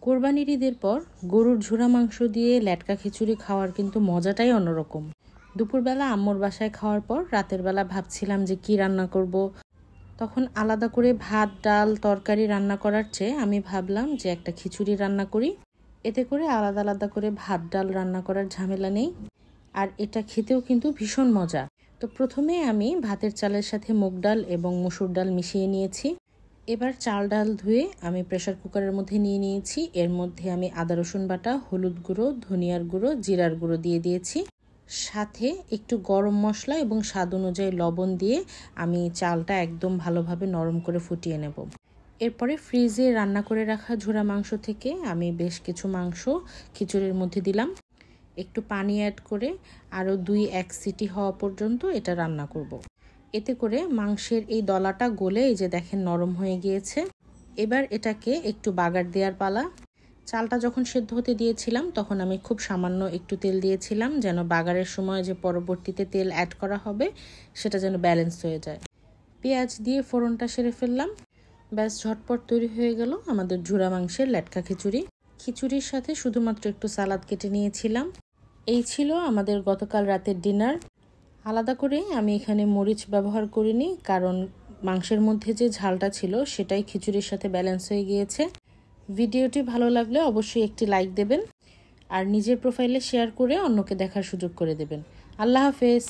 কোরবানির ঈদের পর গরুর ঝুরা মাংস দিয়ে লেটকা খিচুড়ি খাওয়ার কিন্তু মজাটাই অন্যরকম। দুপুরবেলা আম্মুর বাসায় খাওয়ার পর রাতের বেলা ভাবছিলাম যে কি রান্না করব। তখন আলাদা করে ভাত ডাল তরকারি রান্না করার চেয়ে আমি ভাবলাম যে একটা খিচুড়ি রান্না করি। এতে করে আলাদা আলাদা করে ভাত ডাল রান্না করার ঝামেলা নেই, আর এটা খেতেও কিন্তু ভীষণ মজা। তো প্রথমে আমি ভাতের চালের সাথে মুগ ডাল এবং মসুর ডাল মিশিয়ে নিয়েছি। এবার চাল ডাল ধুয়ে আমি প্রেসার কুকারের মধ্যে নিয়ে নিয়েছি। এর মধ্যে আমি আদা রসুন বাটা, হলুদ গুঁড়ো, ধনিয়ার গুঁড়ো, জিরার গুঁড়ো দিয়ে দিয়েছি। সাথে একটু গরম মশলা এবং স্বাদ অনুযায়ী লবণ দিয়ে আমি চালটা একদম ভালোভাবে নরম করে ফুটিয়ে নেব। এরপরে ফ্রিজে রান্না করে রাখা ঝুরা মাংস থেকে আমি বেশ কিছু মাংস খিচুড়ির মধ্যে দিলাম। একটু পানি অ্যাড করে আরও 2-1 সিটি হওয়া পর্যন্ত এটা রান্না করব। এতে করে মাংসের এই দলাটা গলে এই যে দেখেন নরম হয়ে গিয়েছে। এবার এটাকে একটু বাগার দেওয়ার পালা। চালটা যখন সেদ্ধ হতে দিয়েছিলাম তখন আমি খুব সামান্য একটু তেল দিয়েছিলাম, যেন বাগারের সময় যে পরবর্তীতে তেল অ্যাড করা হবে সেটা যেন ব্যালেন্স হয়ে যায়। পেঁয়াজ দিয়ে ফোড়নটা সেরে ফেললাম। ব্যাস ঝটপট তৈরি হয়ে গেল আমাদের ঝুরা মাংসের লেটকা খিচুড়ি। খিচুড়ির সাথে শুধুমাত্র একটু সালাদ কেটে নিয়েছিলাম। এই ছিল আমাদের গতকাল রাতের ডিনার। আলাদা করে আমি এখানে মরিচ ব্যবহার করিনি, কারণ মাংসের মধ্যে যে ঝালটা ছিল সেটাই খিচুড়ির সাথে ব্যালেন্স হয়ে গিয়েছে। ভিডিওটি ভালো লাগলে অবশ্যই একটি লাইক দেবেন আর নিজের প্রোফাইলে শেয়ার করে অন্যকে দেখার সুযোগ করে দেবেন। আল্লাহ হাফেজ।